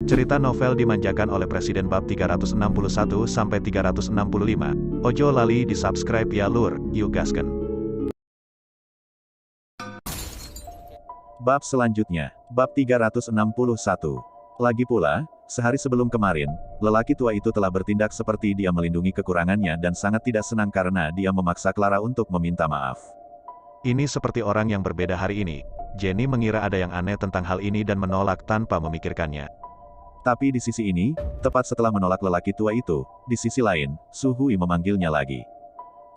Cerita novel dimanjakan oleh Presiden bab 361-365. Ojo lali di subscribe ya lur, yuk gasken. Bab selanjutnya, bab 361. Lagi pula, sehari sebelum kemarin, lelaki tua itu telah bertindak seperti dia melindungi kekurangannya dan sangat tidak senang karena dia memaksa Clara untuk meminta maaf. Ini seperti orang yang berbeda hari ini. Jenny mengira ada yang aneh tentang hal ini dan menolak tanpa memikirkannya. Tapi di sisi ini, tepat setelah menolak lelaki tua itu, di sisi lain, Su Hui memanggilnya lagi.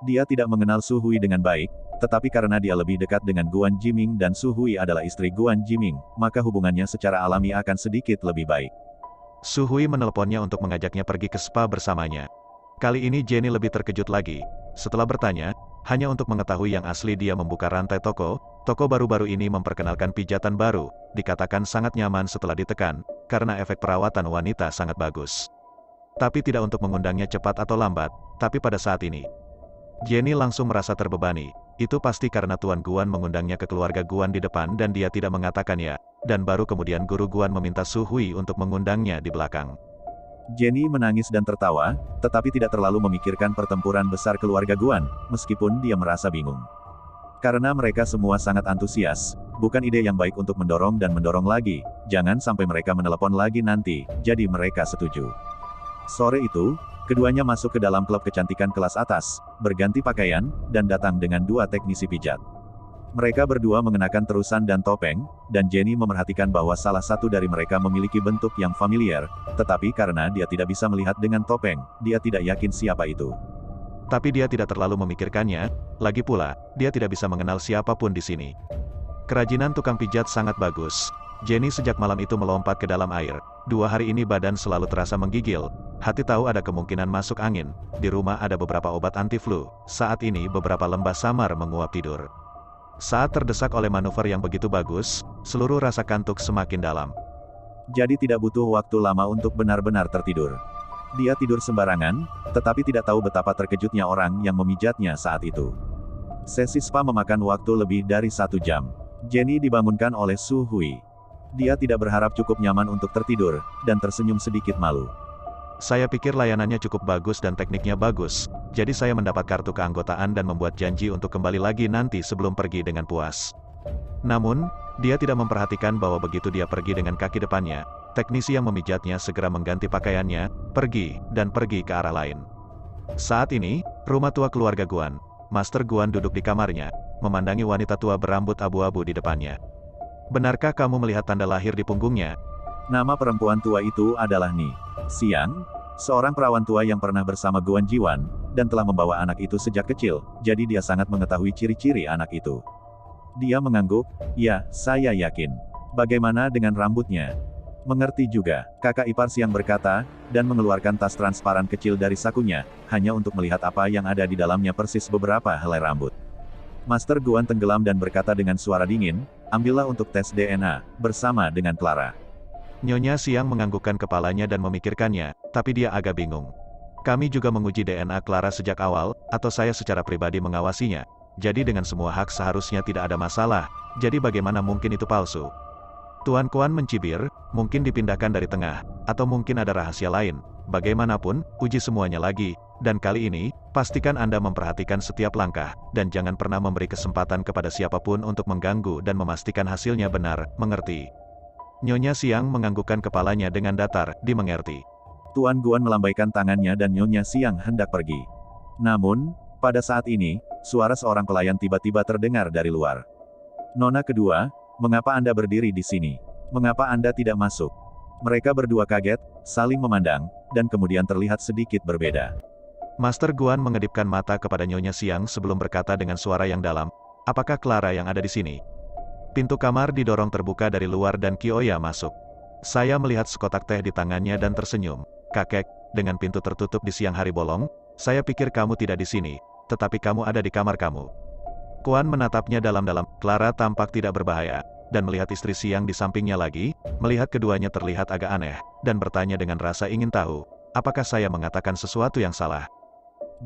Dia tidak mengenal Su Hui dengan baik, tetapi karena dia lebih dekat dengan Guan Jiming dan Su Hui adalah istri Guan Jiming, maka hubungannya secara alami akan sedikit lebih baik. Su Hui menelponnya untuk mengajaknya pergi ke spa bersamanya. Kali ini Jenny lebih terkejut lagi. Setelah bertanya, hanya untuk mengetahui yang asli dia membuka rantai toko baru-baru ini memperkenalkan pijatan baru, dikatakan sangat nyaman setelah ditekan, karena efek perawatan wanita sangat bagus. Tapi tidak untuk mengundangnya cepat atau lambat, tapi pada saat ini. Jenny langsung merasa terbebani, itu pasti karena Tuan Guan mengundangnya ke keluarga Guan di depan dan dia tidak mengatakan ya, dan baru kemudian guru Guan meminta Su Hui untuk mengundangnya di belakang. Jenny menangis dan tertawa, tetapi tidak terlalu memikirkan pertempuran besar keluarga Guan, meskipun dia merasa bingung. Karena mereka semua sangat antusias, bukan ide yang baik untuk mendorong dan mendorong lagi, jangan sampai mereka menelepon lagi nanti, jadi mereka setuju. Sore itu, keduanya masuk ke dalam klub kecantikan kelas atas, berganti pakaian, dan datang dengan dua teknisi pijat. Mereka berdua mengenakan terusan dan topeng, dan Jenny memerhatikan bahwa salah satu dari mereka memiliki bentuk yang familiar, tetapi karena dia tidak bisa melihat dengan topeng, dia tidak yakin siapa itu. Tapi dia tidak terlalu memikirkannya, lagi pula, dia tidak bisa mengenal siapapun di sini. Kerajinan tukang pijat sangat bagus. Jenny sejak malam itu melompat ke dalam air. 2 hari ini badan selalu terasa menggigil. Hati tahu ada kemungkinan masuk angin. Di rumah ada beberapa obat anti flu. Saat ini beberapa lembah samar menguap tidur. Saat terdesak oleh manuver yang begitu bagus, seluruh rasa kantuk semakin dalam. Jadi tidak butuh waktu lama untuk benar-benar tertidur. Dia tidur sembarangan, tetapi tidak tahu betapa terkejutnya orang yang memijatnya saat itu. Sesi spa memakan waktu lebih dari 1 jam. Jenny dibangunkan oleh Su Hui. Dia tidak berharap cukup nyaman untuk tertidur, dan tersenyum sedikit malu. Saya pikir layanannya cukup bagus dan tekniknya bagus, jadi saya mendapat kartu keanggotaan dan membuat janji untuk kembali lagi nanti sebelum pergi dengan puas. Namun, dia tidak memperhatikan bahwa begitu dia pergi dengan kaki depannya, teknisi yang memijatnya segera mengganti pakaiannya, pergi ke arah lain. Saat ini, rumah tua keluarga Guan, Master Guan duduk di kamarnya, memandangi wanita tua berambut abu-abu di depannya. Benarkah kamu melihat tanda lahir di punggungnya? Nama perempuan tua itu adalah Ni Xiang, seorang perawan tua yang pernah bersama Guan Jiwan, dan telah membawa anak itu sejak kecil, jadi dia sangat mengetahui ciri-ciri anak itu. Dia mengangguk, ya, saya yakin. Bagaimana dengan rambutnya? Mengerti juga, kakak ipar Xiang berkata, dan mengeluarkan tas transparan kecil dari sakunya, hanya untuk melihat apa yang ada di dalamnya persis beberapa helai rambut. Master Guan tenggelam dan berkata dengan suara dingin, ambillah untuk tes DNA, bersama dengan Clara. Nyonya Xiang menganggukkan kepalanya dan memikirkannya, tapi dia agak bingung. Kami juga menguji DNA Clara sejak awal, atau saya secara pribadi mengawasinya, jadi dengan semua hak seharusnya tidak ada masalah, jadi bagaimana mungkin itu palsu? Tuan Kuan mencibir, mungkin dipindahkan dari tengah, atau mungkin ada rahasia lain. Bagaimanapun, uji semuanya lagi, dan kali ini, pastikan Anda memperhatikan setiap langkah, dan jangan pernah memberi kesempatan kepada siapapun untuk mengganggu dan memastikan hasilnya benar, mengerti? Nyonya Xiang menganggukkan kepalanya dengan datar, dimengerti. Tuan Guan melambaikan tangannya dan Nyonya Xiang hendak pergi. Namun, pada saat ini, suara seorang pelayan tiba-tiba terdengar dari luar. Nona kedua, mengapa Anda berdiri di sini? Mengapa Anda tidak masuk? Mereka berdua kaget, saling memandang, dan kemudian terlihat sedikit berbeda. Master Guan mengedipkan mata kepada Nyonya Xiang sebelum berkata dengan suara yang dalam, apakah Clara yang ada di sini? Pintu kamar didorong terbuka dari luar dan Kioya masuk. Saya melihat sekotak teh di tangannya dan tersenyum. Kakek, dengan pintu tertutup di siang hari bolong, saya pikir kamu tidak di sini, tetapi kamu ada di kamar kamu. Kuan menatapnya dalam-dalam. Clara tampak tidak berbahaya, dan melihat istri Xiang di sampingnya lagi, melihat keduanya terlihat agak aneh, dan bertanya dengan rasa ingin tahu, apakah saya mengatakan sesuatu yang salah?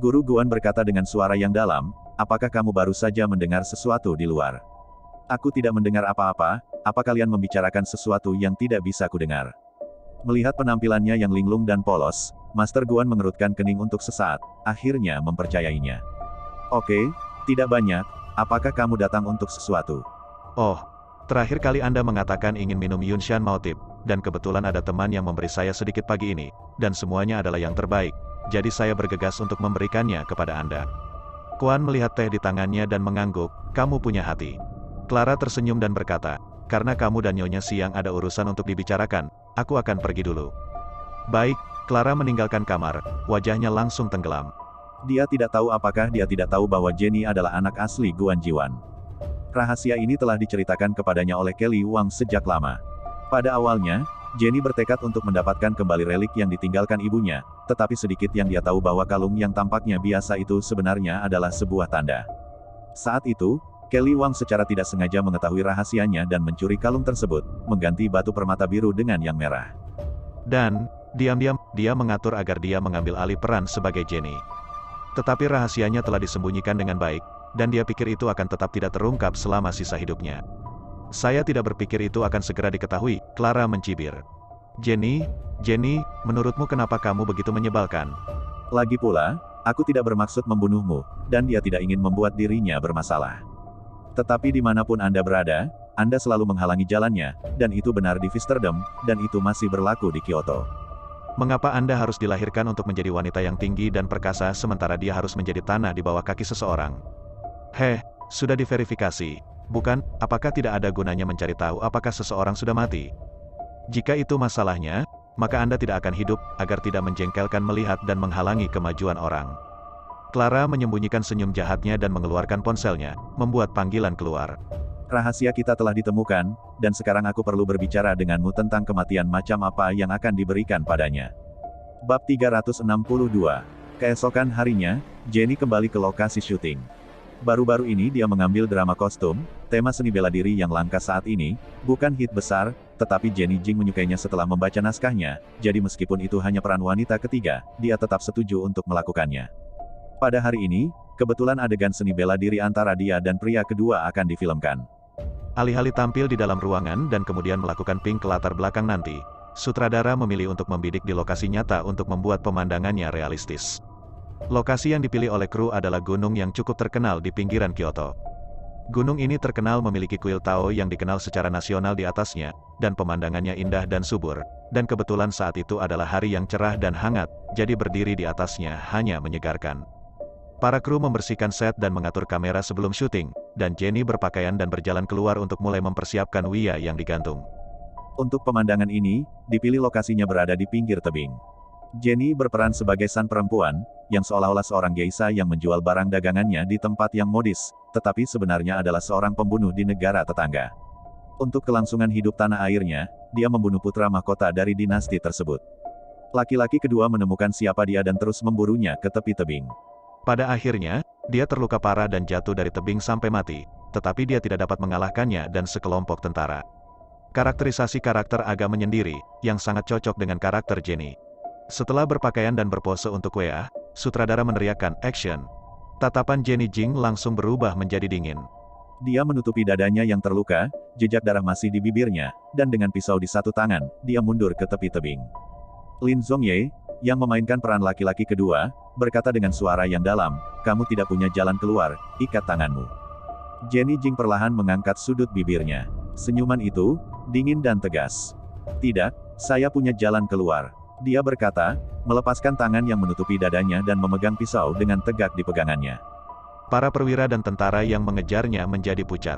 Guru Guan berkata dengan suara yang dalam, apakah kamu baru saja mendengar sesuatu di luar? Aku tidak mendengar apa-apa, apa kalian membicarakan sesuatu yang tidak bisa kudengar? Melihat penampilannya yang linglung dan polos, Master Guan mengerutkan kening untuk sesaat, akhirnya mempercayainya. Oke, tidak banyak, apakah kamu datang untuk sesuatu? Oh, terakhir kali Anda mengatakan ingin minum Yunshan Maotip, dan kebetulan ada teman yang memberi saya sedikit pagi ini, dan semuanya adalah yang terbaik, jadi saya bergegas untuk memberikannya kepada Anda. Kuan melihat teh di tangannya dan mengangguk, kamu punya hati. Clara tersenyum dan berkata, karena kamu dan Nyonya Siang ada urusan untuk dibicarakan, aku akan pergi dulu. Baik, Clara meninggalkan kamar, wajahnya langsung tenggelam. Dia tidak tahu apakah dia tidak tahu bahwa Jenny adalah anak asli Guan Jiwan. Rahasia ini telah diceritakan kepadanya oleh Kelly Wang sejak lama. Pada awalnya, Jenny bertekad untuk mendapatkan kembali relik yang ditinggalkan ibunya, tetapi sedikit yang dia tahu bahwa kalung yang tampaknya biasa itu sebenarnya adalah sebuah tanda. Saat itu, Kelly Wang secara tidak sengaja mengetahui rahasianya dan mencuri kalung tersebut, mengganti batu permata biru dengan yang merah. Dan, diam-diam, dia mengatur agar dia mengambil alih peran sebagai Jenny. Tetapi rahasianya telah disembunyikan dengan baik, dan dia pikir itu akan tetap tidak terungkap selama sisa hidupnya. Saya tidak berpikir itu akan segera diketahui, Clara mencibir. Jenny, menurutmu kenapa kamu begitu menyebalkan? Lagi pula, aku tidak bermaksud membunuhmu, dan dia tidak ingin membuat dirinya bermasalah. Tetapi dimanapun Anda berada, Anda selalu menghalangi jalannya, dan itu benar di Visterdom, dan itu masih berlaku di Kyoto. Mengapa Anda harus dilahirkan untuk menjadi wanita yang tinggi dan perkasa sementara dia harus menjadi tanah di bawah kaki seseorang? Sudah diverifikasi, bukan? Apakah tidak ada gunanya mencari tahu apakah seseorang sudah mati? Jika itu masalahnya, maka Anda tidak akan hidup, agar tidak menjengkelkan melihat dan menghalangi kemajuan orang. Clara menyembunyikan senyum jahatnya dan mengeluarkan ponselnya, membuat panggilan keluar. Rahasia kita telah ditemukan, dan sekarang aku perlu berbicara denganmu tentang kematian macam apa yang akan diberikan padanya. Bab 362. Keesokan harinya, Jenny kembali ke lokasi syuting. Baru-baru ini dia mengambil drama kostum, tema seni bela diri yang langka saat ini, bukan hit besar, tetapi Jenny Jing menyukainya setelah membaca naskahnya, jadi meskipun itu hanya peran wanita ketiga, dia tetap setuju untuk melakukannya. Pada hari ini, kebetulan adegan seni bela diri antara dia dan pria kedua akan difilmkan. Alih-alih tampil di dalam ruangan dan kemudian melakukan ping ke latar belakang nanti, sutradara memilih untuk membidik di lokasi nyata untuk membuat pemandangannya realistis. Lokasi yang dipilih oleh kru adalah gunung yang cukup terkenal di pinggiran Kyoto. Gunung ini terkenal memiliki kuil Tao yang dikenal secara nasional di atasnya, dan pemandangannya indah dan subur, dan kebetulan saat itu adalah hari yang cerah dan hangat, jadi berdiri di atasnya hanya menyegarkan. Para kru membersihkan set dan mengatur kamera sebelum syuting, dan Jenny berpakaian dan berjalan keluar untuk mulai mempersiapkan Wia yang digantung. Untuk pemandangan ini, dipilih lokasinya berada di pinggir tebing. Jenny berperan sebagai sang perempuan, yang seolah-olah seorang geisha yang menjual barang dagangannya di tempat yang modis, tetapi sebenarnya adalah seorang pembunuh di negara tetangga. Untuk kelangsungan hidup tanah airnya, dia membunuh putra mahkota dari dinasti tersebut. Laki-laki kedua menemukan siapa dia dan terus memburunya ke tepi tebing. Pada akhirnya, dia terluka parah dan jatuh dari tebing sampai mati, tetapi dia tidak dapat mengalahkannya dan sekelompok tentara. Karakterisasi karakter agak menyendiri, yang sangat cocok dengan karakter Jenny. Setelah berpakaian dan berpose untuk Wea, sutradara meneriakkan action. Tatapan Jenny Jing langsung berubah menjadi dingin. Dia menutupi dadanya yang terluka, jejak darah masih di bibirnya, dan dengan pisau di satu tangan, dia mundur ke tepi tebing. Lin Zhongye, yang memainkan peran laki-laki kedua, berkata dengan suara yang dalam, kamu tidak punya jalan keluar, ikat tanganmu. Jenny Jing perlahan mengangkat sudut bibirnya. Senyuman itu, dingin dan tegas. Tidak, saya punya jalan keluar. Dia berkata, melepaskan tangan yang menutupi dadanya dan memegang pisau dengan tegak di pegangannya. Para perwira dan tentara yang mengejarnya menjadi pucat.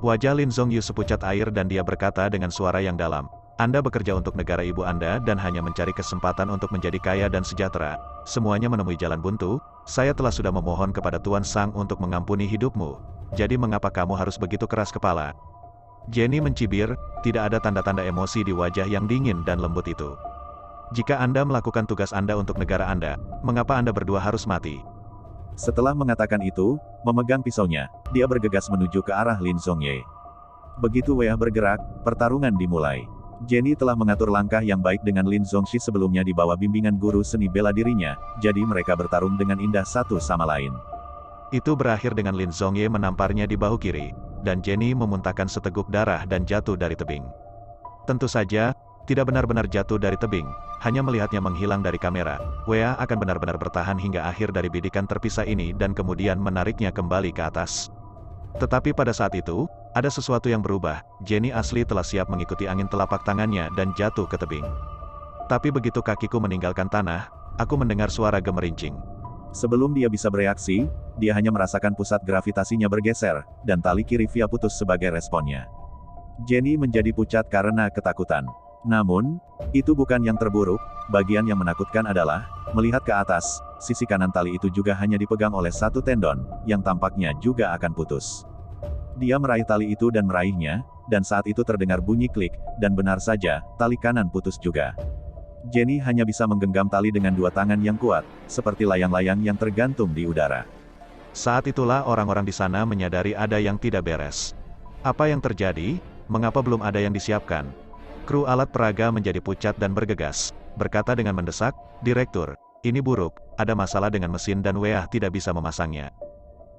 Wajah Lin Zhongyu sepucat air dan dia berkata dengan suara yang dalam, Anda bekerja untuk negara ibu Anda dan hanya mencari kesempatan untuk menjadi kaya dan sejahtera. Semuanya menemui jalan buntu, saya sudah memohon kepada Tuan Sang untuk mengampuni hidupmu. Jadi mengapa kamu harus begitu keras kepala? Jenny mencibir, tidak ada tanda-tanda emosi di wajah yang dingin dan lembut itu. Jika Anda melakukan tugas Anda untuk negara Anda, mengapa Anda berdua harus mati? Setelah mengatakan itu, memegang pisaunya, dia bergegas menuju ke arah Lin Zhongye. Begitu Wea bergerak, pertarungan dimulai. Jenny telah mengatur langkah yang baik dengan Lin Zhongxi sebelumnya di bawah bimbingan guru seni bela dirinya, jadi mereka bertarung dengan indah satu sama lain. Itu berakhir dengan Lin Zhongye menamparnya di bahu kiri, dan Jenny memuntahkan seteguk darah dan jatuh dari tebing. Tentu saja, tidak benar-benar jatuh dari tebing, hanya melihatnya menghilang dari kamera, Wea akan benar-benar bertahan hingga akhir dari bidikan terpisah ini dan kemudian menariknya kembali ke atas. Tetapi pada saat itu, ada sesuatu yang berubah. Jenny asli telah siap mengikuti angin telapak tangannya dan jatuh ke tebing. Tapi begitu kakiku meninggalkan tanah, aku mendengar suara gemerincing. Sebelum dia bisa bereaksi, dia hanya merasakan pusat gravitasinya bergeser, dan tali kiri Via putus sebagai responnya. Jenny menjadi pucat karena ketakutan. Namun, itu bukan yang terburuk. Bagian yang menakutkan adalah, melihat ke atas, sisi kanan tali itu juga hanya dipegang oleh satu tendon, yang tampaknya juga akan putus. Dia meraih tali itu dan meraihnya, dan saat itu terdengar bunyi klik, dan benar saja, tali kanan putus juga. Jenny hanya bisa menggenggam tali dengan dua tangan yang kuat, seperti layang-layang yang tergantung di udara. Saat itulah orang-orang di sana menyadari ada yang tidak beres. Apa yang terjadi? Mengapa belum ada yang disiapkan? Kru alat peraga menjadi pucat dan bergegas, berkata dengan mendesak, "Direktur, ini buruk, ada masalah dengan mesin dan Wea tidak bisa memasangnya."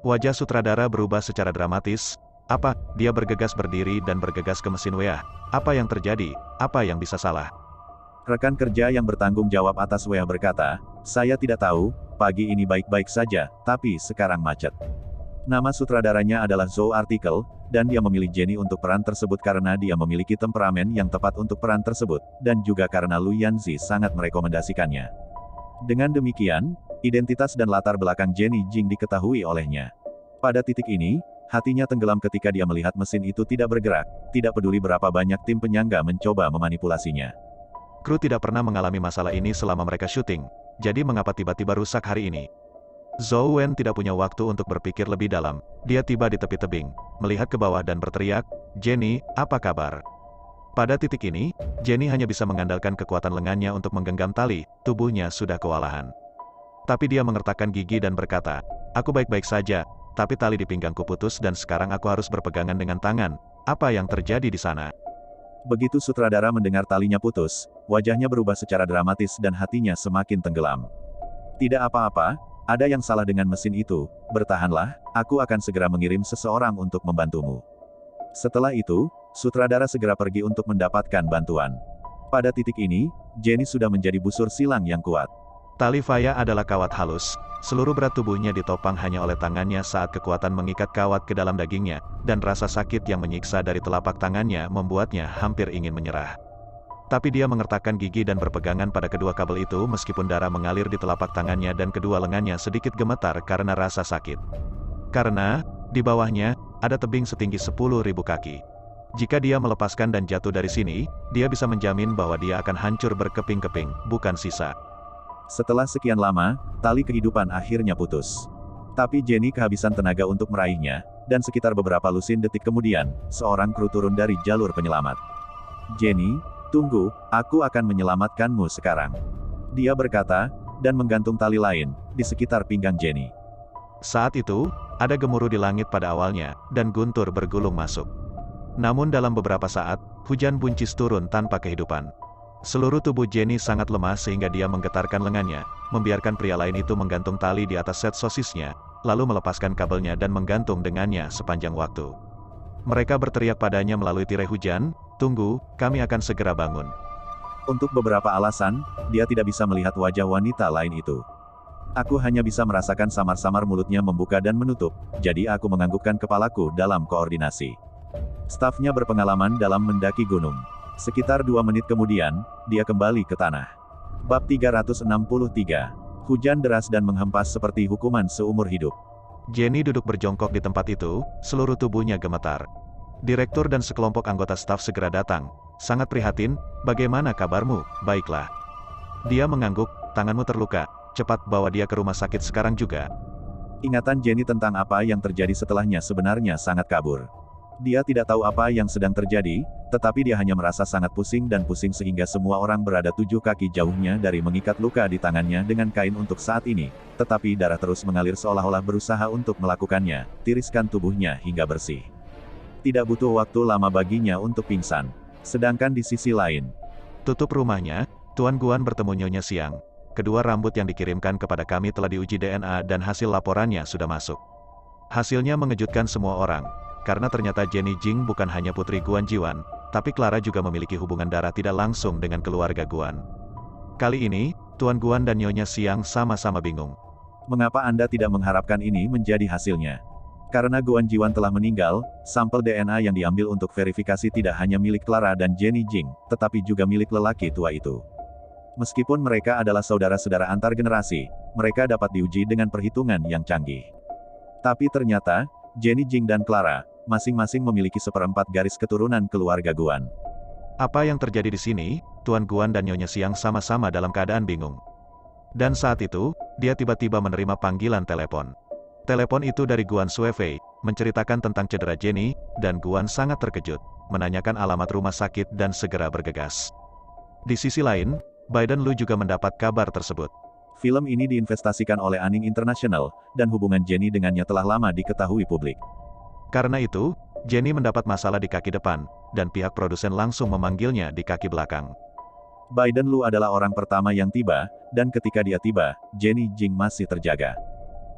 Wajah sutradara berubah secara dramatis. Apa? Dia bergegas berdiri dan bergegas ke mesin Wea. Apa yang terjadi? Apa yang bisa salah? Rekan kerja yang bertanggung jawab atas Wea berkata, "Saya tidak tahu, pagi ini baik-baik saja, tapi sekarang macet." Nama sutradaranya adalah Zhou Article, dan dia memilih Jenny untuk peran tersebut karena dia memiliki temperamen yang tepat untuk peran tersebut, dan juga karena Lu Yanzi sangat merekomendasikannya. Dengan demikian, identitas dan latar belakang Jenny Jing diketahui olehnya. Pada titik ini, hatinya tenggelam ketika dia melihat mesin itu tidak bergerak, tidak peduli berapa banyak tim penyangga mencoba memanipulasinya. Kru tidak pernah mengalami masalah ini selama mereka syuting, jadi mengapa tiba-tiba rusak hari ini? Zhou Wen tidak punya waktu untuk berpikir lebih dalam. Dia tiba di tepi tebing, melihat ke bawah dan berteriak, "Jenny, apa kabar?" Pada titik ini, Jenny hanya bisa mengandalkan kekuatan lengannya untuk menggenggam tali, tubuhnya sudah kewalahan. Tapi dia mengertakkan gigi dan berkata, "Aku baik-baik saja, tapi tali di pinggangku putus dan sekarang aku harus berpegangan dengan tangan. Apa yang terjadi di sana?" Begitu sutradara mendengar talinya putus, wajahnya berubah secara dramatis dan hatinya semakin tenggelam. "Tidak apa-apa, ada yang salah dengan mesin itu, bertahanlah, aku akan segera mengirim seseorang untuk membantumu." Setelah itu, sutradara segera pergi untuk mendapatkan bantuan. Pada titik ini, Jenny sudah menjadi busur silang yang kuat. Tali Faya adalah kawat halus, seluruh berat tubuhnya ditopang hanya oleh tangannya saat kekuatan mengikat kawat ke dalam dagingnya, dan rasa sakit yang menyiksa dari telapak tangannya membuatnya hampir ingin menyerah. Tapi dia mengertakkan gigi dan berpegangan pada kedua kabel itu meskipun darah mengalir di telapak tangannya dan kedua lengannya sedikit gemetar karena rasa sakit. Karena, di bawahnya, ada tebing setinggi 10.000 kaki. Jika dia melepaskan dan jatuh dari sini, dia bisa menjamin bahwa dia akan hancur berkeping-keping, bukan sisa. Setelah sekian lama, tali kehidupan akhirnya putus. Tapi Jenny kehabisan tenaga untuk meraihnya, dan sekitar beberapa lusin detik kemudian, seorang kru turun dari jalur penyelamat. "Jenny, tunggu, aku akan menyelamatkanmu sekarang," dia berkata, dan menggantung tali lain, di sekitar pinggang Jenny. Saat itu, ada gemuruh di langit pada awalnya, dan guntur bergulung masuk. Namun dalam beberapa saat, hujan buncis turun tanpa kehidupan. Seluruh tubuh Jenny sangat lemah sehingga dia menggetarkan lengannya, membiarkan pria lain itu menggantung tali di atas set sosisnya, lalu melepaskan kabelnya dan menggantung dengannya sepanjang waktu. Mereka berteriak padanya melalui tirai hujan, "Tunggu, kami akan segera bangun." Untuk beberapa alasan, dia tidak bisa melihat wajah wanita lain itu. "Aku hanya bisa merasakan samar-samar mulutnya membuka dan menutup, jadi aku menganggukkan kepalaku dalam koordinasi." Stafnya berpengalaman dalam mendaki gunung. Sekitar 2 menit kemudian, dia kembali ke tanah. Bab 363. Hujan deras dan menghempas seperti hukuman seumur hidup. Jenny duduk berjongkok di tempat itu, seluruh tubuhnya gemetar. Direktur dan sekelompok anggota staf segera datang. "Sangat prihatin, bagaimana kabarmu?" "Baiklah." Dia mengangguk, "Tanganmu terluka, cepat bawa dia ke rumah sakit sekarang juga." Ingatan Jenny tentang apa yang terjadi setelahnya sebenarnya sangat kabur. Dia tidak tahu apa yang sedang terjadi, tetapi dia hanya merasa sangat pusing dan pusing sehingga semua orang berada 7 kaki jauhnya dari mengikat luka di tangannya dengan kain untuk saat ini, tetapi darah terus mengalir seolah-olah berusaha untuk melakukannya, tiriskan tubuhnya hingga bersih. Tidak butuh waktu lama baginya untuk pingsan. Sedangkan di sisi lain, tutup rumahnya, Tuan Guan bertemu Nyonya Siang. Kedua rambut yang dikirimkan kepada kami telah diuji DNA dan hasil laporannya sudah masuk. Hasilnya mengejutkan semua orang. Karena ternyata Jenny Jing bukan hanya putri Guan Jiwan, tapi Clara juga memiliki hubungan darah tidak langsung dengan keluarga Guan. Kali ini, Tuan Guan dan Nyonya Xiang sama-sama bingung. Mengapa Anda tidak mengharapkan ini menjadi hasilnya? Karena Guan Jiwan telah meninggal, sampel DNA yang diambil untuk verifikasi tidak hanya milik Clara dan Jenny Jing, tetapi juga milik lelaki tua itu. Meskipun mereka adalah saudara-saudara antar generasi, mereka dapat diuji dengan perhitungan yang canggih. Tapi ternyata, Jenny Jing dan Clara, masing-masing memiliki seperempat garis keturunan keluarga Guan. Apa yang terjadi di sini? Tuan Guan dan Nyonya Xiang sama-sama dalam keadaan bingung. Dan saat itu, dia tiba-tiba menerima panggilan telepon. Telepon itu dari Guan Shuefei, menceritakan tentang cedera Jenny, dan Guan sangat terkejut, menanyakan alamat rumah sakit dan segera bergegas. Di sisi lain, Biden Lu juga mendapat kabar tersebut. Film ini diinvestasikan oleh Aning International, dan hubungan Jenny dengannya telah lama diketahui publik. Karena itu, Jenny mendapat masalah di kaki depan, dan pihak produsen langsung memanggilnya di kaki belakang. Biden Lu adalah orang pertama yang tiba, dan ketika dia tiba, Jenny Jing masih terjaga.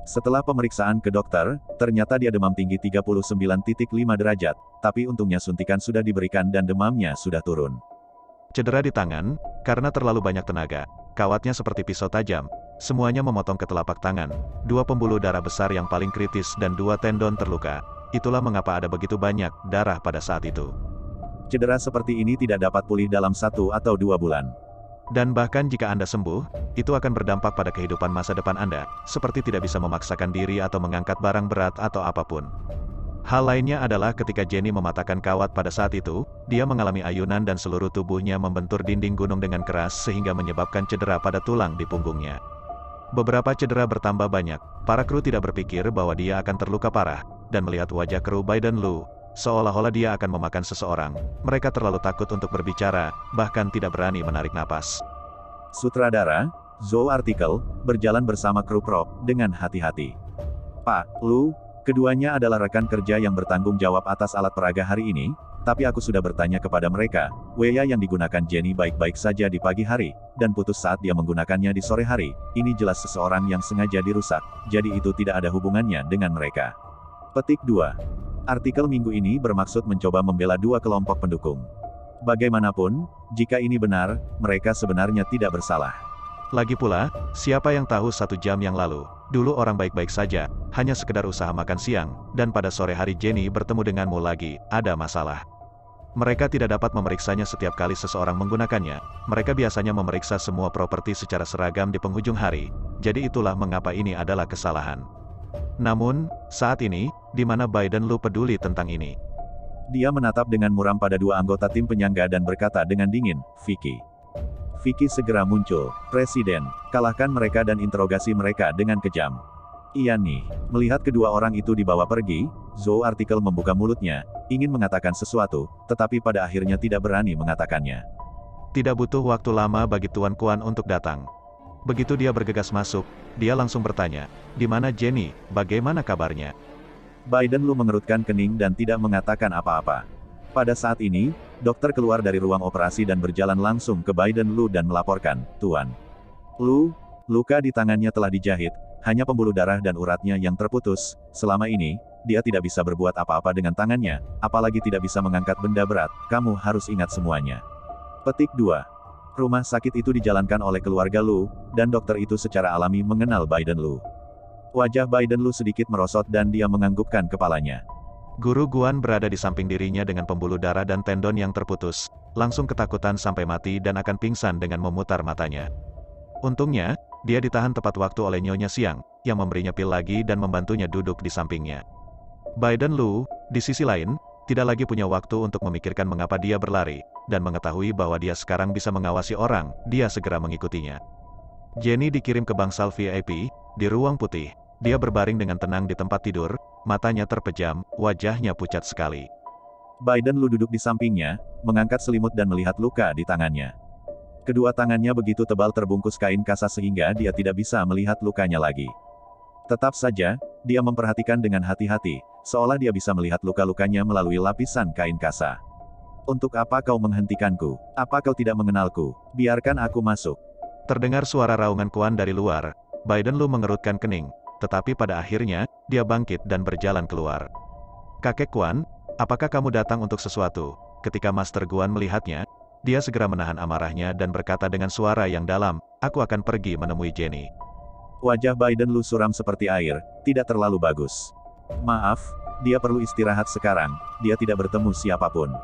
Setelah pemeriksaan ke dokter, ternyata dia demam tinggi 39.5 derajat, tapi untungnya suntikan sudah diberikan dan demamnya sudah turun. Cedera di tangan, karena terlalu banyak tenaga, kawatnya seperti pisau tajam, semuanya memotong ke telapak tangan, 2 pembuluh darah besar yang paling kritis dan 2 tendon terluka. Itulah mengapa ada begitu banyak darah pada saat itu. Cedera seperti ini tidak dapat pulih dalam 1 atau 2 bulan. Dan bahkan jika Anda sembuh, itu akan berdampak pada kehidupan masa depan Anda, seperti tidak bisa memaksakan diri atau mengangkat barang berat atau apapun. Hal lainnya adalah ketika Jenny mematahkan kawat pada saat itu, dia mengalami ayunan dan seluruh tubuhnya membentur dinding gunung dengan keras sehingga menyebabkan cedera pada tulang di punggungnya. Beberapa cedera bertambah banyak, para kru tidak berpikir bahwa dia akan terluka parah, dan melihat wajah kru Biden Lu, seolah-olah dia akan memakan seseorang, mereka terlalu takut untuk berbicara, bahkan tidak berani menarik napas. Sutradara, Zhou Artikel, berjalan bersama kru prop, dengan hati-hati. Pak Lu, keduanya adalah rekan kerja yang bertanggung jawab atas alat peraga hari ini, tapi aku sudah bertanya kepada mereka, Weya yang digunakan Jenny baik-baik saja di pagi hari, dan putus saat dia menggunakannya di sore hari, ini jelas seseorang yang sengaja dirusak, jadi itu tidak ada hubungannya dengan mereka. Petik 2. Artikel minggu ini bermaksud mencoba membela 2 kelompok pendukung. Bagaimanapun, jika ini benar, mereka sebenarnya tidak bersalah. Lagi pula, siapa yang tahu 1 jam yang lalu, dulu orang baik-baik saja, hanya sekedar usaha makan siang, dan pada sore hari Jenny bertemu denganmu lagi, ada masalah. Mereka tidak dapat memeriksanya setiap kali seseorang menggunakannya, mereka biasanya memeriksa semua properti secara seragam di penghujung hari, jadi itulah mengapa ini adalah kesalahan. Namun, saat ini, di mana Biden Lu peduli tentang ini? Dia menatap dengan muram pada 2 anggota tim penyangga dan berkata dengan dingin, Vicky. Vicky segera muncul, Presiden, kalahkan mereka dan interogasi mereka dengan kejam. Iya nih, melihat kedua orang itu dibawa pergi, Zhou Artikel membuka mulutnya, ingin mengatakan sesuatu, tetapi pada akhirnya tidak berani mengatakannya. Tidak butuh waktu lama bagi Tuan Kuan untuk datang. Begitu dia bergegas masuk, dia langsung bertanya, di mana Jenny, bagaimana kabarnya? Biden Lu mengerutkan kening dan tidak mengatakan apa-apa. Pada saat ini, dokter keluar dari ruang operasi dan berjalan langsung ke Biden Lu dan melaporkan, Tuan Lu, luka di tangannya telah dijahit, hanya pembuluh darah dan uratnya yang terputus, selama ini, dia tidak bisa berbuat apa-apa dengan tangannya, apalagi tidak bisa mengangkat benda berat, kamu harus ingat semuanya. Petik 2. Rumah sakit itu dijalankan oleh keluarga Lu, dan dokter itu secara alami mengenal Biden Lu. Wajah Biden Lu sedikit merosot dan dia menganggukkan kepalanya. Guru Guan berada di samping dirinya dengan pembuluh darah dan tendon yang terputus, langsung ketakutan sampai mati dan akan pingsan dengan memutar matanya. Untungnya, dia ditahan tepat waktu oleh Nyonya Xiang, yang memberinya pil lagi dan membantunya duduk di sampingnya. Biden Lu, di sisi lain, tidak lagi punya waktu untuk memikirkan mengapa dia berlari, dan mengetahui bahwa dia sekarang bisa mengawasi orang, dia segera mengikutinya. Jenny dikirim ke bangsal VIP, di ruang putih. Dia berbaring dengan tenang di tempat tidur, matanya terpejam, wajahnya pucat sekali. Biden Lu duduk di sampingnya, mengangkat selimut dan melihat luka di tangannya. Kedua tangannya begitu tebal terbungkus kain kasa sehingga dia tidak bisa melihat lukanya lagi. Tetap saja, dia memperhatikan dengan hati-hati, seolah dia bisa melihat luka-lukanya melalui lapisan kain kasa. Untuk apa kau menghentikanku? Apa kau tidak mengenalku? Biarkan aku masuk. Terdengar suara raungan Kuan dari luar, Biden Lu mengerutkan kening, tetapi pada akhirnya, dia bangkit dan berjalan keluar. Kakek Kuan, apakah kamu datang untuk sesuatu? ketika Master Guan melihatnya, dia segera menahan amarahnya dan berkata dengan suara yang dalam, "Aku akan pergi menemui Jenny." Wajah Biden Lu suram seperti air, tidak terlalu bagus. Maaf, dia perlu istirahat sekarang, dia tidak bertemu siapapun.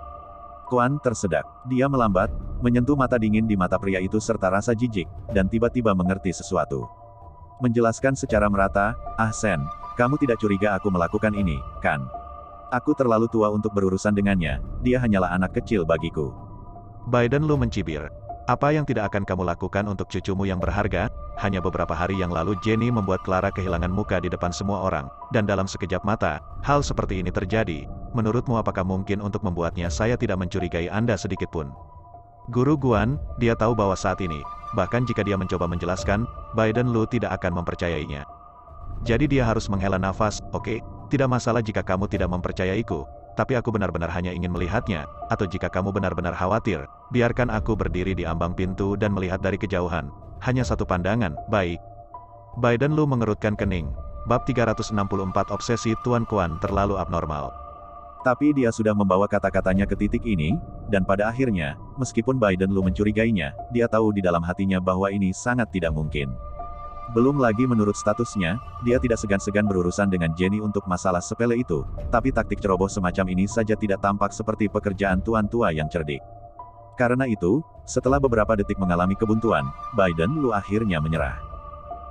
Kuan tersedak. Dia melambat, menyentuh mata dingin di mata pria itu serta rasa jijik, dan tiba-tiba mengerti sesuatu. Menjelaskan secara merata, "Ah Sen, kamu tidak curiga aku melakukan ini, kan? Aku terlalu tua untuk berurusan dengannya, dia hanyalah anak kecil bagiku." Biden Lu mencibir. "Apa yang tidak akan kamu lakukan untuk cucumu yang berharga?" Hanya beberapa hari yang lalu Jenny membuat Clara kehilangan muka di depan semua orang, dan dalam sekejap mata, hal seperti ini terjadi. Menurutmu apakah mungkin untuk membuatnya saya tidak mencurigai Anda sedikitpun? Guru Guan, dia tahu bahwa saat ini, bahkan jika dia mencoba menjelaskan, Biden Lu tidak akan mempercayainya. Jadi dia harus menghela nafas. "Oke, tidak masalah jika kamu tidak mempercayaiku, tapi aku benar-benar hanya ingin melihatnya, atau jika kamu benar-benar khawatir, biarkan aku berdiri di ambang pintu dan melihat dari kejauhan. Hanya satu pandangan, baik?" Biden Lu mengerutkan kening. Bab 364 Obsesi Tuan Kuan terlalu abnormal. Tapi dia sudah membawa kata-katanya ke titik ini, dan pada akhirnya, meskipun Biden Lu mencurigainya, dia tahu di dalam hatinya bahwa ini sangat tidak mungkin. Belum lagi menurut statusnya, dia tidak segan-segan berurusan dengan Jenny untuk masalah sepele itu, tapi taktik ceroboh semacam ini saja tidak tampak seperti pekerjaan tuan tua yang cerdik. Karena itu, setelah beberapa detik mengalami kebuntuan, Biden Lu akhirnya menyerah.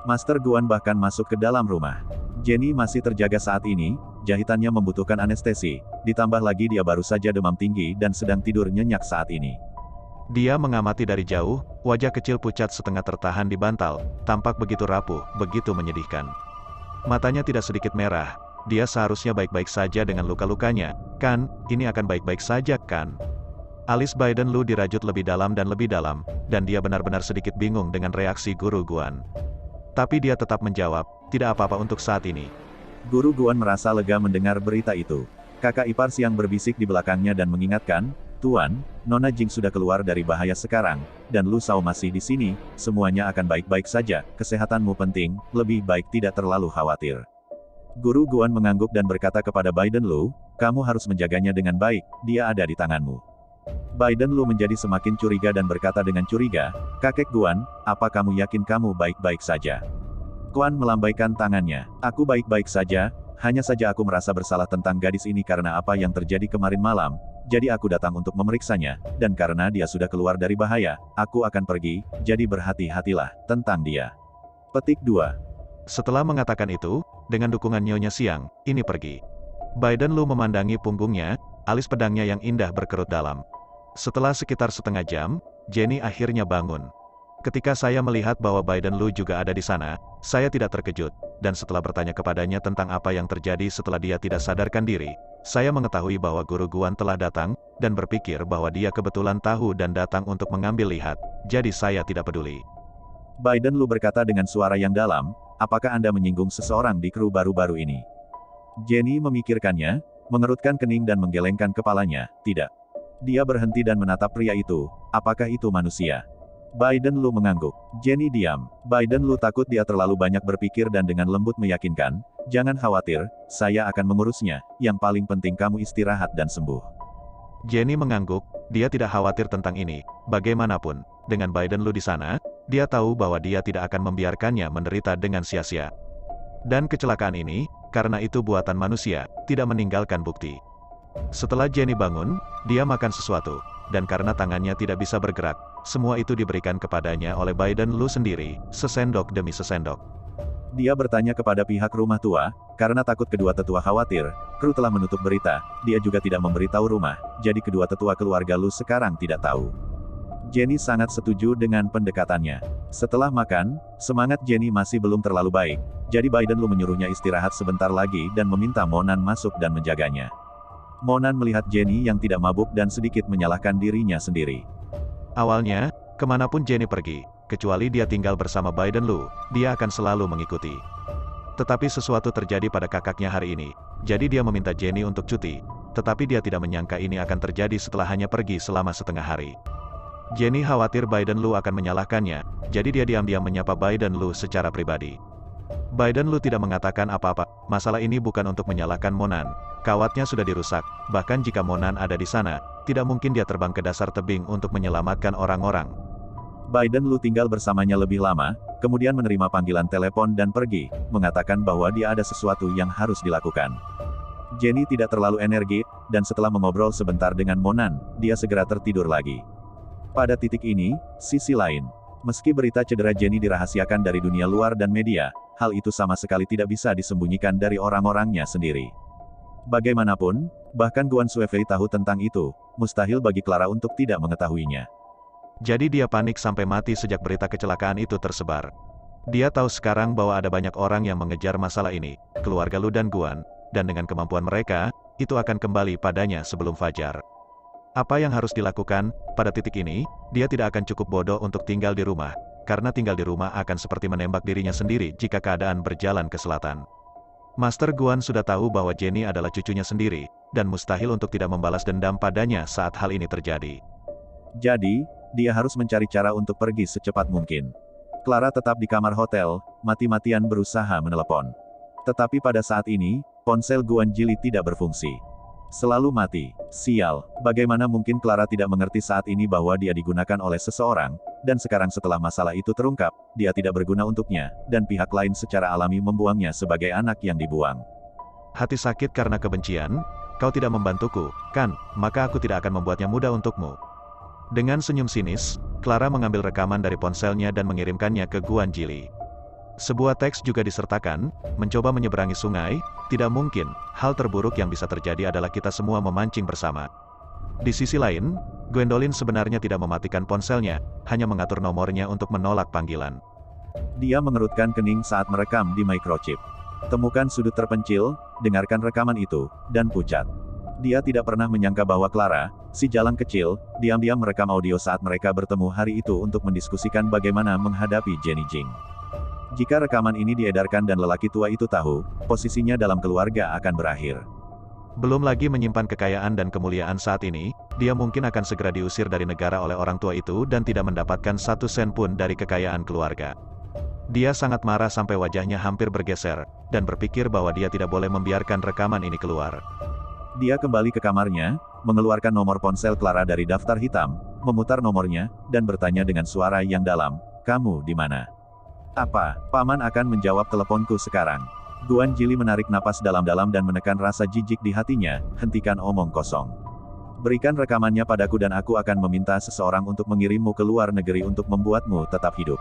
Master Guan bahkan masuk ke dalam rumah. Jenny masih terjaga saat ini, jahitannya membutuhkan anestesi, ditambah lagi dia baru saja demam tinggi dan sedang tidur nyenyak saat ini. Dia mengamati dari jauh, wajah kecil pucat setengah tertahan di bantal, tampak begitu rapuh, begitu menyedihkan. Matanya tidak sedikit merah, dia seharusnya baik-baik saja dengan luka-lukanya, kan? Ini akan baik-baik saja, kan? Alis Biden Lu dirajut lebih dalam, dan dia benar-benar sedikit bingung dengan reaksi Guru Guan. Tapi dia tetap menjawab, "Tidak apa-apa untuk saat ini." Guru Guan merasa lega mendengar berita itu. Kakak ipar Siang berbisik di belakangnya dan mengingatkan, "Tuan, Nona Jing sudah keluar dari bahaya sekarang, dan Lu Sao masih di sini, semuanya akan baik-baik saja, kesehatanmu penting, lebih baik tidak terlalu khawatir." Guru Guan mengangguk dan berkata kepada Biden Lu, "Kamu harus menjaganya dengan baik, dia ada di tanganmu." Biden Lu menjadi semakin curiga dan berkata dengan curiga, "Kakek Guan, apa kamu yakin kamu baik-baik saja?" Guan melambaikan tangannya, "Aku baik-baik saja, hanya saja aku merasa bersalah tentang gadis ini karena apa yang terjadi kemarin malam, jadi aku datang untuk memeriksanya, dan karena dia sudah keluar dari bahaya, aku akan pergi, jadi berhati-hatilah tentang dia." Petik 2. Setelah mengatakan itu, dengan dukungan Nyonya Siang, ini pergi. Biden Lu memandangi punggungnya, alis pedangnya yang indah berkerut dalam. Setelah sekitar setengah jam, Jenny akhirnya bangun. "Ketika saya melihat bahwa Biden Lu juga ada di sana, saya tidak terkejut, dan setelah bertanya kepadanya tentang apa yang terjadi setelah dia tidak sadarkan diri, saya mengetahui bahwa Guru Guan telah datang, dan berpikir bahwa dia kebetulan tahu dan datang untuk mengambil lihat, jadi saya tidak peduli." Biden Lu berkata dengan suara yang dalam, "Apakah Anda menyinggung seseorang di kru baru-baru ini?" Jenny memikirkannya, mengerutkan kening dan menggelengkan kepalanya, "Tidak." Dia berhenti dan menatap pria itu, "Apakah itu manusia?" Biden Lu mengangguk. Jenny diam. Biden Lu takut dia terlalu banyak berpikir dan dengan lembut meyakinkan, "Jangan khawatir, saya akan mengurusnya, yang paling penting kamu istirahat dan sembuh." Jenny mengangguk, dia tidak khawatir tentang ini, bagaimanapun, dengan Biden Lu di sana, dia tahu bahwa dia tidak akan membiarkannya menderita dengan sia-sia. Dan kecelakaan ini, karena itu buatan manusia, tidak meninggalkan bukti. Setelah Jenny bangun, dia makan sesuatu, dan karena tangannya tidak bisa bergerak, semua itu diberikan kepadanya oleh Biden Lu sendiri, sesendok demi sesendok. Dia bertanya kepada pihak rumah tua, karena takut kedua tetua khawatir, kru telah menutup berita, dia juga tidak memberitahu rumah, jadi kedua tetua keluarga Lu sekarang tidak tahu. Jenny sangat setuju dengan pendekatannya. Setelah makan, semangat Jenny masih belum terlalu baik, jadi Biden Lu menyuruhnya istirahat sebentar lagi dan meminta Monan masuk dan menjaganya. Monan melihat Jenny yang tidak mabuk dan sedikit menyalahkan dirinya sendiri. Awalnya, kemanapun Jenny pergi, kecuali dia tinggal bersama Biden Lu, dia akan selalu mengikuti. Tetapi sesuatu terjadi pada kakaknya hari ini, jadi dia meminta Jenny untuk cuti, tetapi dia tidak menyangka ini akan terjadi setelah hanya pergi selama setengah hari. Jenny khawatir Biden Lu akan menyalahkannya, jadi dia diam-diam menyapa Biden Lu secara pribadi. Biden Lu tidak mengatakan apa-apa, masalah ini bukan untuk menyalahkan Monan, Kawatnya sudah dirusak, bahkan jika Monan ada di sana, tidak mungkin dia terbang ke dasar tebing untuk menyelamatkan orang-orang. Biden Lu tinggal bersamanya lebih lama, kemudian menerima panggilan telepon dan pergi, mengatakan bahwa dia ada sesuatu yang harus dilakukan. Jenny tidak terlalu energi, dan setelah mengobrol sebentar dengan Monan, dia segera tertidur lagi. Pada titik ini, sisi lain, meski berita cedera Jenny dirahasiakan dari dunia luar dan media, hal itu sama sekali tidak bisa disembunyikan dari orang-orangnya sendiri. Bagaimanapun, bahkan Guan Suefei tahu tentang itu, mustahil bagi Clara untuk tidak mengetahuinya. Jadi dia panik sampai mati sejak berita kecelakaan itu tersebar. Dia tahu sekarang bahwa ada banyak orang yang mengejar masalah ini, keluarga Lu dan Guan, dan dengan kemampuan mereka, itu akan kembali padanya sebelum fajar. Apa yang harus dilakukan? Pada titik ini, dia tidak akan cukup bodoh untuk tinggal di rumah, karena tinggal di rumah akan seperti menembak dirinya sendiri jika keadaan berjalan ke selatan. Master Guan sudah tahu bahwa Jenny adalah cucunya sendiri, dan mustahil untuk tidak membalas dendam padanya saat hal ini terjadi. Jadi, dia harus mencari cara untuk pergi secepat mungkin. Clara tetap di kamar hotel, mati-matian berusaha menelepon. Tetapi pada saat ini, ponsel Guan Jili tidak berfungsi. Selalu mati. Sial, bagaimana mungkin Clara tidak mengerti saat ini bahwa dia digunakan oleh seseorang, dan sekarang setelah masalah itu terungkap, dia tidak berguna untuknya, dan pihak lain secara alami membuangnya sebagai anak yang dibuang. Hati sakit karena kebencian? Kau tidak membantuku, kan? Maka aku tidak akan membuatnya mudah untukmu. Dengan senyum sinis, Clara mengambil rekaman dari ponselnya dan mengirimkannya ke Guan Jili. Sebuah teks juga disertakan, mencoba menyeberangi sungai, tidak mungkin, hal terburuk yang bisa terjadi adalah kita semua memancing bersama. Di sisi lain, Gwendolyn sebenarnya tidak mematikan ponselnya, hanya mengatur nomornya untuk menolak panggilan. Dia mengerutkan kening saat merekam di microchip. Temukan sudut terpencil, dengarkan rekaman itu, dan pucat. Dia tidak pernah menyangka bahwa Clara, si jalang kecil, diam-diam merekam audio saat mereka bertemu hari itu untuk mendiskusikan bagaimana menghadapi Jenny Jing. Jika rekaman ini diedarkan dan lelaki tua itu tahu, posisinya dalam keluarga akan berakhir. Belum lagi menyimpan kekayaan dan kemuliaan saat ini, dia mungkin akan segera diusir dari negara oleh orang tua itu dan tidak mendapatkan 1 sen pun dari kekayaan keluarga. Dia sangat marah sampai wajahnya hampir bergeser, dan berpikir bahwa dia tidak boleh membiarkan rekaman ini keluar. Dia kembali ke kamarnya, mengeluarkan nomor ponsel Clara dari daftar hitam, memutar nomornya, dan bertanya dengan suara yang dalam, "Kamu di mana?" "Apa, Paman akan menjawab teleponku sekarang?" Guan Jili menarik napas dalam-dalam dan menekan rasa jijik di hatinya, "Hentikan omong kosong. Berikan rekamannya padaku dan aku akan meminta seseorang untuk mengirimmu ke luar negeri untuk membuatmu tetap hidup."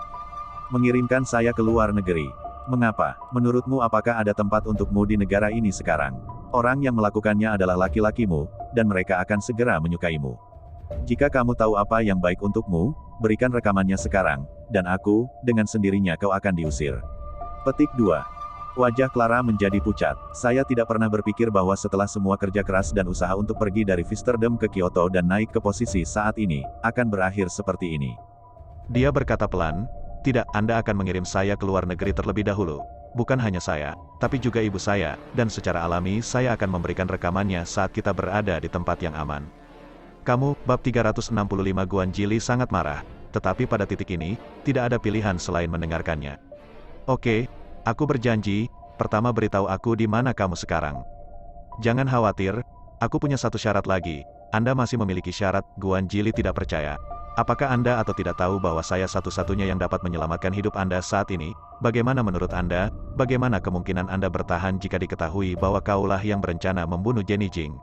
"Mengirimkan saya ke luar negeri? Mengapa? Menurutmu apakah ada tempat untukmu di negara ini sekarang? Orang yang melakukannya adalah laki-lakimu, dan mereka akan segera menyukaimu. Jika kamu tahu apa yang baik untukmu, berikan rekamannya sekarang, dan aku, dengan sendirinya kau akan diusir." Petik 2. Wajah Clara menjadi pucat. "Saya tidak pernah berpikir bahwa setelah semua kerja keras dan usaha untuk pergi dari Fisterdom ke Kyoto dan naik ke posisi saat ini, akan berakhir seperti ini." Dia berkata pelan, "Tidak, Anda akan mengirim saya ke luar negeri terlebih dahulu. Bukan hanya saya, tapi juga ibu saya, dan secara alami saya akan memberikan rekamannya saat kita berada di tempat yang aman." Kamu, bab 365 Guan Jili sangat marah, tetapi pada titik ini, tidak ada pilihan selain mendengarkannya. "Oke, aku berjanji, pertama beritahu aku di mana kamu sekarang." "Jangan khawatir, aku punya satu syarat lagi." "Anda masih memiliki syarat?" Guan Jili tidak percaya. "Apakah Anda atau tidak tahu bahwa saya satu-satunya yang dapat menyelamatkan hidup Anda saat ini? Bagaimana menurut Anda, bagaimana kemungkinan Anda bertahan jika diketahui bahwa kaulah yang berencana membunuh Jenny Jing?"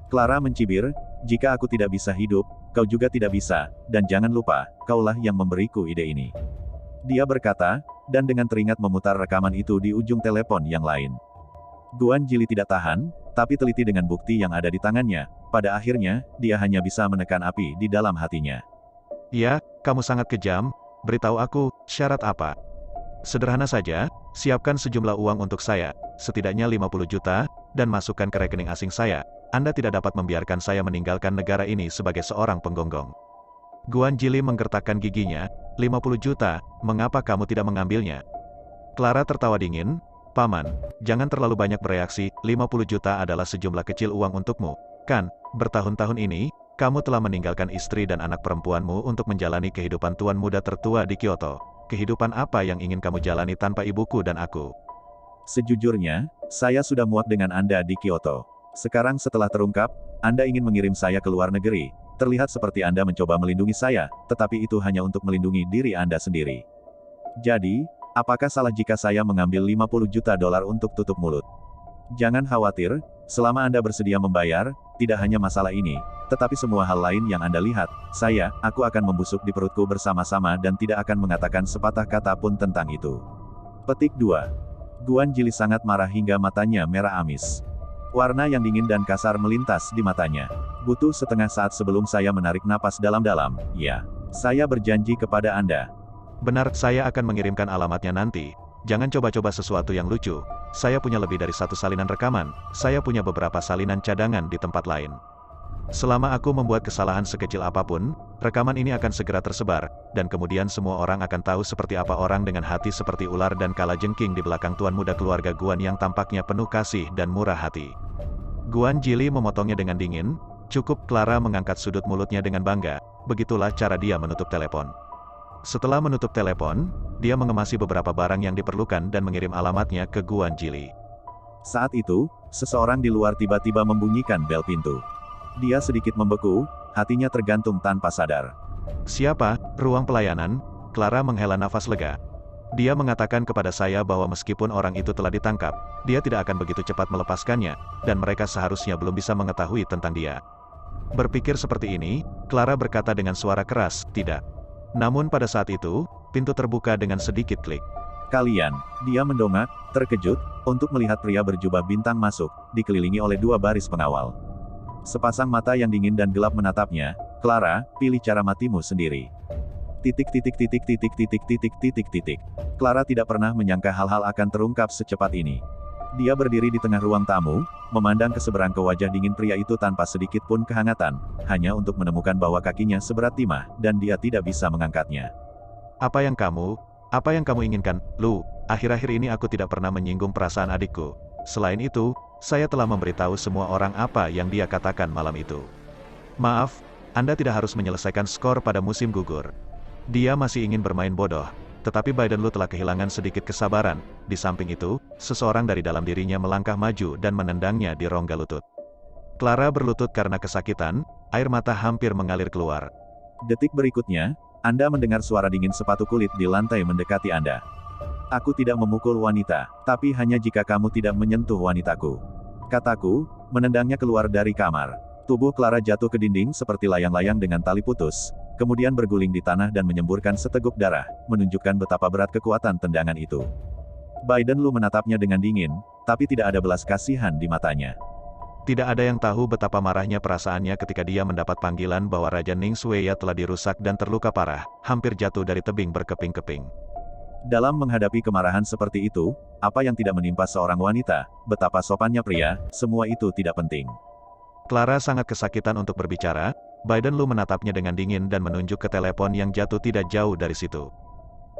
Clara mencibir, "Jika aku tidak bisa hidup, kau juga tidak bisa, dan jangan lupa, kaulah yang memberiku ide ini." Dia berkata, dan dengan teringat memutar rekaman itu di ujung telepon yang lain. Guan Jili tidak tahan, tapi teliti dengan bukti yang ada di tangannya. Pada akhirnya, dia hanya bisa menekan api di dalam hatinya. "Ya, kamu sangat kejam, beritahu aku, syarat apa?" "Sederhana saja, siapkan sejumlah uang untuk saya, setidaknya 50 juta, dan masukkan ke rekening asing saya. Anda tidak dapat membiarkan saya meninggalkan negara ini sebagai seorang penggonggong." Guan Jili menggertakkan giginya, 50 juta, mengapa kamu tidak mengambilnya?" Clara tertawa dingin, "Paman, jangan terlalu banyak bereaksi, 50 juta adalah sejumlah kecil uang untukmu, kan? Bertahun-tahun ini, kamu telah meninggalkan istri dan anak perempuanmu untuk menjalani kehidupan tuan muda tertua di Kyoto. Kehidupan apa yang ingin kamu jalani tanpa ibuku dan aku?" "Sejujurnya, saya sudah muak dengan Anda di Kyoto. Sekarang setelah terungkap, Anda ingin mengirim saya ke luar negeri. Terlihat seperti Anda mencoba melindungi saya, tetapi itu hanya untuk melindungi diri Anda sendiri. Jadi, apakah salah jika saya mengambil 50 juta dolar untuk tutup mulut? Jangan khawatir, selama Anda bersedia membayar, tidak hanya masalah ini, tetapi semua hal lain yang Anda lihat, aku akan membusuk di perutku bersama-sama dan tidak akan mengatakan sepatah kata pun tentang itu. Petik 2. Guan Jili sangat marah hingga matanya merah amis. Warna yang dingin dan kasar melintas di matanya. Butuh setengah saat sebelum saya menarik napas dalam-dalam, ya. Saya berjanji kepada Anda. Benar, saya akan mengirimkan alamatnya nanti. Jangan coba-coba sesuatu yang lucu. Saya punya lebih dari satu salinan rekaman, saya punya beberapa salinan cadangan di tempat lain. Selama aku membuat kesalahan sekecil apapun, rekaman ini akan segera tersebar, dan kemudian semua orang akan tahu seperti apa orang dengan hati seperti ular dan kalajengking di belakang tuan muda keluarga Guan yang tampaknya penuh kasih dan murah hati. Guan Jili memotongnya dengan dingin. Cukup. Clara mengangkat sudut mulutnya dengan bangga. Begitulah cara dia menutup telepon. Setelah menutup telepon, dia mengemasi beberapa barang yang diperlukan dan mengirim alamatnya ke Guan Jili. Saat itu, seseorang di luar tiba-tiba membunyikan bel pintu. Dia sedikit membeku, hatinya tergantung tanpa sadar. Siapa? Ruang pelayanan? Clara menghela nafas lega. Dia mengatakan kepada saya bahwa meskipun orang itu telah ditangkap, dia tidak akan begitu cepat melepaskannya, dan mereka seharusnya belum bisa mengetahui tentang dia. Berpikir seperti ini, Clara berkata dengan suara keras, tidak. Namun pada saat itu, pintu terbuka dengan sedikit klik. Kalian, dia mendongak, terkejut, untuk melihat pria berjubah bintang masuk, dikelilingi oleh dua baris pengawal. Sepasang mata yang dingin dan gelap menatapnya. Clara, pilih cara matimu sendiri. Clara tidak pernah menyangka hal-hal akan terungkap secepat ini. Dia berdiri di tengah ruang tamu, memandang ke seberang ke wajah dingin pria itu tanpa sedikit pun kehangatan, hanya untuk menemukan bahwa kakinya seberat timah, dan dia tidak bisa mengangkatnya. Apa yang kamu inginkan, Lu? Akhir-akhir ini aku tidak pernah menyinggung perasaan adikku. Selain itu, saya telah memberitahu semua orang apa yang dia katakan malam itu. Maaf, Anda tidak harus menyelesaikan skor pada musim gugur. Dia masih ingin bermain bodoh, tetapi Biden Lu telah kehilangan sedikit kesabaran. Di samping itu, seseorang dari dalam dirinya melangkah maju dan menendangnya di rongga lutut. Clara berlutut karena kesakitan, air mata hampir mengalir keluar. Detik berikutnya, Anda mendengar suara dingin sepatu kulit di lantai mendekati Anda. Aku tidak memukul wanita, tapi hanya jika kamu tidak menyentuh wanitaku. Kataku, menendangnya keluar dari kamar. Tubuh Clara jatuh ke dinding seperti layang-layang dengan tali putus, kemudian berguling di tanah dan menyemburkan seteguk darah, menunjukkan betapa berat kekuatan tendangan itu. Biden Lu menatapnya dengan dingin, tapi tidak ada belas kasihan di matanya. Tidak ada yang tahu betapa marahnya perasaannya ketika dia mendapat panggilan bahwa Raja Ning Xueya telah dirusak dan terluka parah, hampir jatuh dari tebing berkeping-keping. Dalam menghadapi kemarahan seperti itu, apa yang tidak menimpa seorang wanita, betapa sopannya pria, semua itu tidak penting. Clara sangat kesakitan untuk berbicara. Biden Lu menatapnya dengan dingin dan menunjuk ke telepon yang jatuh tidak jauh dari situ.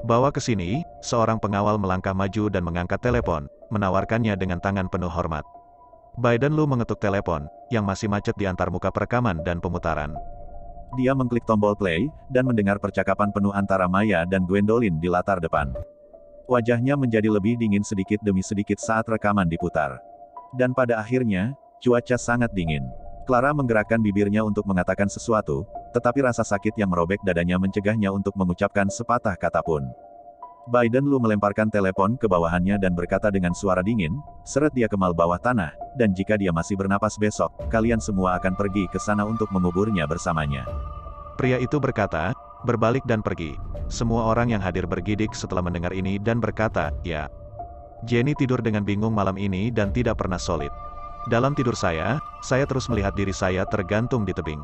Bawa ke sini. Seorang pengawal melangkah maju dan mengangkat telepon, menawarkannya dengan tangan penuh hormat. Biden Lu mengetuk telepon, yang masih macet di antar muka perekaman dan pemutaran. Dia mengklik tombol play, dan mendengar percakapan penuh antara Maya dan Gwendolyn di latar depan. Wajahnya menjadi lebih dingin sedikit demi sedikit saat rekaman diputar. Dan pada akhirnya, cuaca sangat dingin. Clara menggerakkan bibirnya untuk mengatakan sesuatu, tetapi rasa sakit yang merobek dadanya mencegahnya untuk mengucapkan sepatah kata pun. Biden Lu melemparkan telepon ke bawahannya dan berkata dengan suara dingin, seret dia ke mal bawah tanah, dan jika dia masih bernapas besok, kalian semua akan pergi ke sana untuk menguburnya bersamanya. Pria itu berkata, berbalik dan pergi. Semua orang yang hadir bergidik setelah mendengar ini dan berkata, ya. Jenny tidur dengan bingung malam ini dan tidak pernah solid. Dalam tidur saya terus melihat diri saya tergantung di tebing.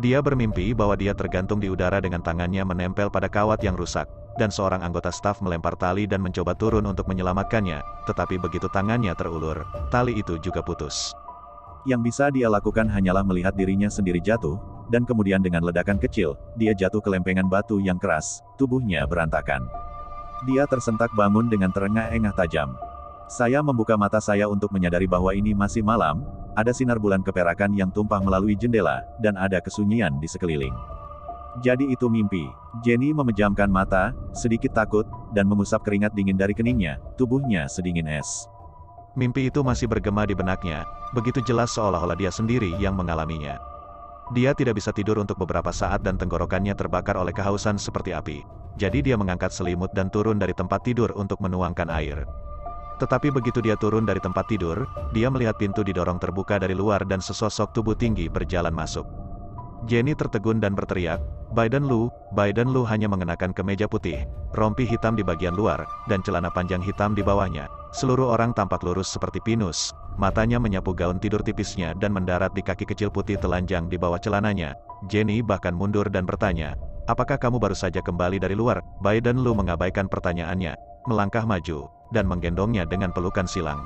Dia bermimpi bahwa dia tergantung di udara dengan tangannya menempel pada kawat yang rusak, dan seorang anggota staf melempar tali dan mencoba turun untuk menyelamatkannya, tetapi begitu tangannya terulur, tali itu juga putus. Yang bisa dia lakukan hanyalah melihat dirinya sendiri jatuh, dan kemudian dengan ledakan kecil, dia jatuh ke lempengan batu yang keras, tubuhnya berantakan. Dia tersentak bangun dengan terengah-engah tajam. Saya membuka mata saya untuk menyadari bahwa ini masih malam, ada sinar bulan keperakan yang tumpah melalui jendela, dan ada kesunyian di sekeliling. Jadi itu mimpi. Jenny memejamkan mata, sedikit takut, dan mengusap keringat dingin dari keningnya, tubuhnya sedingin es. Mimpi itu masih bergema di benaknya, begitu jelas seolah-olah dia sendiri yang mengalaminya. Dia tidak bisa tidur untuk beberapa saat dan tenggorokannya terbakar oleh kehausan seperti api. Jadi dia mengangkat selimut dan turun dari tempat tidur untuk menuangkan air. Tetapi begitu dia turun dari tempat tidur, dia melihat pintu didorong terbuka dari luar dan sesosok tubuh tinggi berjalan masuk. Jenny tertegun dan berteriak, Biden Lu hanya mengenakan kemeja putih, rompi hitam di bagian luar, dan celana panjang hitam di bawahnya. Seluruh orang tampak lurus seperti pinus, matanya menyapu gaun tidur tipisnya dan mendarat di kaki kecil putih telanjang di bawah celananya. Jenny bahkan mundur dan bertanya, apakah kamu baru saja kembali dari luar? Biden Lu mengabaikan pertanyaannya, melangkah maju, dan menggendongnya dengan pelukan silang.